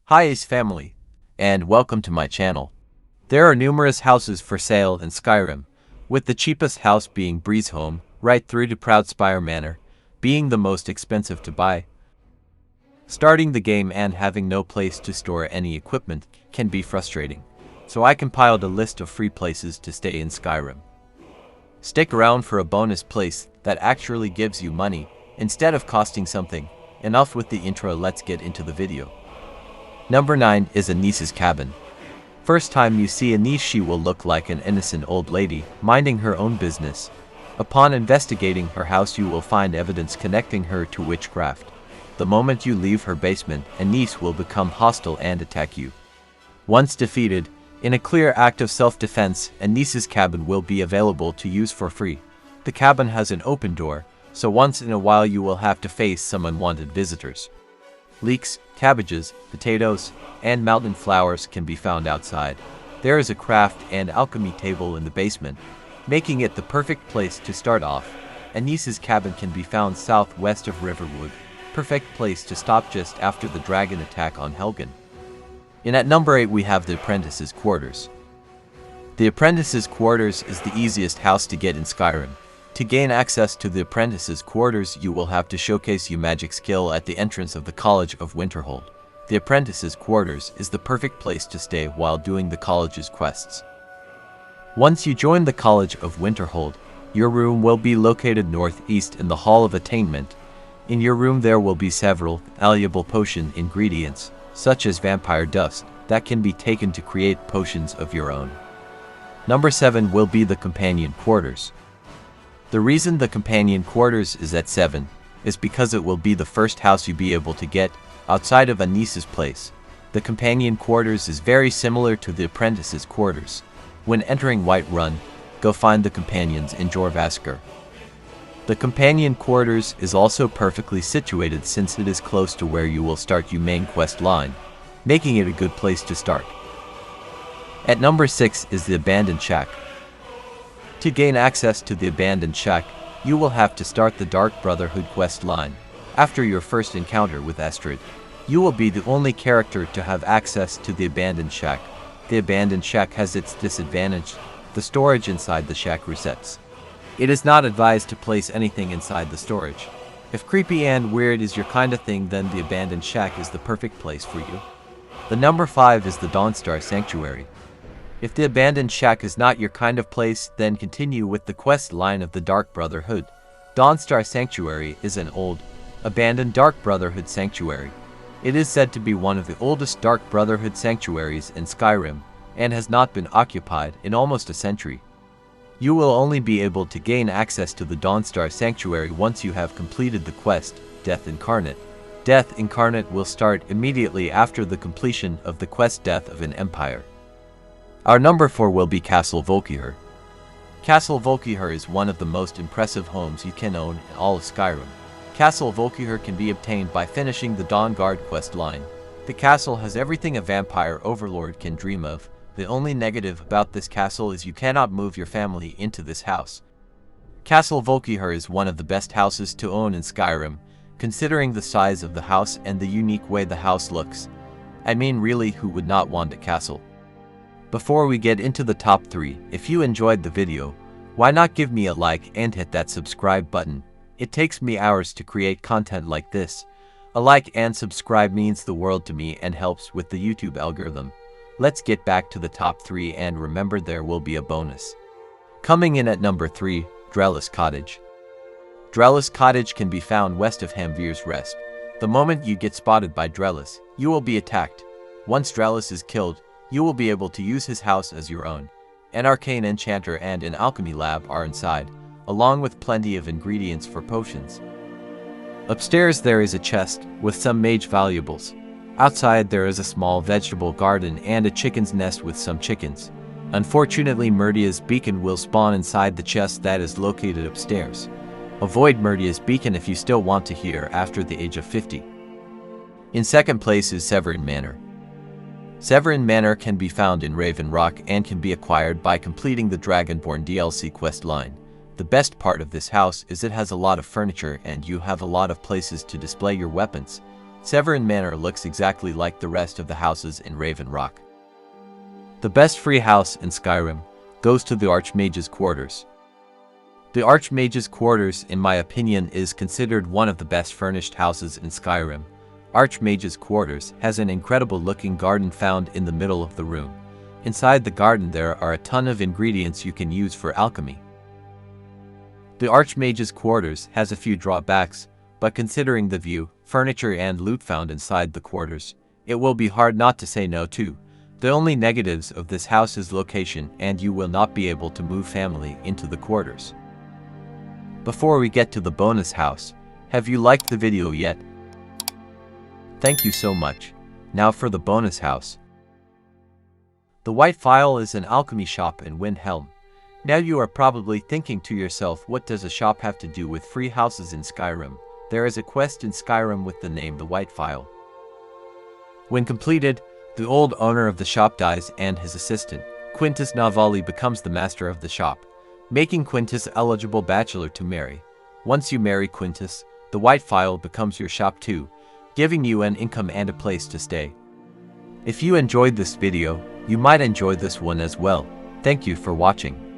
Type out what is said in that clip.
Hi Ace family, and welcome to my channel. There are numerous houses for sale in Skyrim, with the cheapest house being Breeze Home, right through to Proudspire Manor, being the most expensive to buy. Starting the game and having no place to store any equipment can be frustrating, so I compiled a list of free places to stay in Skyrim. Stick around for a bonus place that actually gives you money, instead of costing something. Enough with the intro, let's get into the video. Number 9 is ANISE'S cabin. First time you see Anise, she will look like an innocent old lady, minding her own business. Upon investigating her house, you will find evidence connecting her to witchcraft. The moment you leave her basement, Anise will become hostile and attack you. Once defeated, in a clear act of self-defense, ANISE'S cabin will be available to use for free. The cabin has an open door, so once in a while you will have to face some unwanted visitors. Leeks, cabbages, potatoes, and mountain flowers can be found outside. There is a craft and alchemy table in the basement, making it the perfect place to start off. ANISE'S cabin can be found southwest of Riverwood, perfect place to stop just after the dragon attack on Helgen. And at number 8 we have the Apprentice's quarters. The Apprentice's quarters is the easiest house to get in Skyrim. To gain access to the Apprentice's quarters, you will have to showcase your magic skill at the entrance of the College of Winterhold. The Apprentice's quarters is the perfect place to stay while doing the college's quests. Once you join the College of Winterhold, your room will be located northeast in the Hall of Attainment. In your room there will be several valuable potion ingredients, such as vampire dust, that can be taken to create potions of your own. Number 7 will be the companion quarters. The reason the companion quarters is at 7 is because it will be the first house you'll be able to get outside of ANISE'S place. The companion quarters is very similar to the Apprentice's quarters. When entering Whiterun, go find the companions in Jorrvaskr. The companion quarters is also perfectly situated since it is close to where you will start your main quest line, making it a good place to start. At number 6 is the Abandoned Shack. To gain access to the Abandoned Shack, you will have to start the Dark Brotherhood quest line. After your first encounter with Astrid, you will be the only character to have access to the Abandoned Shack. The Abandoned Shack has its disadvantage: the storage inside the shack resets. It is not advised to place anything inside the storage. If creepy and weird is your kind of thing, then the Abandoned Shack is the perfect place for you. The number 5 is the DAWNSTAR Sanctuary. If the Abandoned Shack is not your kind of place, then continue with the quest line of the Dark Brotherhood. DAWNSTAR Sanctuary is an old, abandoned Dark Brotherhood sanctuary. It is said to be one of the oldest Dark Brotherhood sanctuaries in Skyrim, and has not been occupied in almost a century. You will only be able to gain access to the DAWNSTAR Sanctuary once you have completed the quest, Death Incarnate. Death Incarnate will start immediately after the completion of the quest Death of an Empire. Our number 4 will be Castle VOLKIHAR. Castle VOLKIHAR is one of the most impressive homes you can own in all of Skyrim. Castle VOLKIHAR can be obtained by finishing the Dawnguard quest line. The castle has everything a vampire overlord can dream of. The only negative about this castle is you cannot move your family into this house. Castle VOLKIHAR is one of the best houses to own in Skyrim, considering the size of the house and the unique way the house looks. I mean, really, who would not want a castle? Before we get into the top 3, if you enjoyed the video, why not give me a like and hit that subscribe button? It takes me hours to create content like this. A like and subscribe means the world to me and helps with the YouTube algorithm. Let's get back to the top 3, and remember there will be a bonus. Coming in at number 3, DRELAS Cottage. DRELAS Cottage can be found west of Hamvir's Rest. The moment you get spotted by DRELAS, you will be attacked. Once DRELAS is killed, you will be able to use his house as your own. An arcane enchanter and an alchemy lab are inside, along with plenty of ingredients for potions. Upstairs there is a chest with some mage valuables. Outside there is a small vegetable garden and a chicken's nest with some chickens. Unfortunately, Myrdia's beacon will spawn inside the chest that is located upstairs. Avoid Myrdia's beacon if you still want to hear after the age of 50. In second place is Severin Manor. Severin Manor can be found in Raven Rock and can be acquired by completing the Dragonborn DLC quest line. The best part of this house is it has a lot of furniture and you have a lot of places to display your weapons. Severin Manor looks exactly like the rest of the houses in Raven Rock. The best free house in Skyrim goes to the ARCH-MAGE'S quarters. The ARCH-MAGE'S quarters, in my opinion, is considered one of the best furnished houses in Skyrim. ARCH-MAGE'S quarters has an incredible looking garden found in the middle of the room. Inside the garden there are a ton of ingredients you can use for alchemy. The ARCH-MAGE'S quarters has a few drawbacks, but considering the view, furniture and loot found inside the quarters, it will be hard not to say no to. The only negatives of this house is location, and you will not be able to move family into the quarters. Before we get to the bonus house, have you liked the video yet? Thank you so much. Now for the bonus house. The White Phial is an alchemy shop in Windhelm. Now you are probably thinking to yourself, what does a shop have to do with free houses in Skyrim? There is a quest in Skyrim with the name the White Phial. When completed, the old owner of the shop dies and his assistant, Quintus Navali, becomes the master of the shop, making Quintus eligible bachelor to marry. Once you marry Quintus, the White Phial becomes your shop too, giving you an income and a place to stay. If you enjoyed this video, you might enjoy this one as well. Thank you for watching.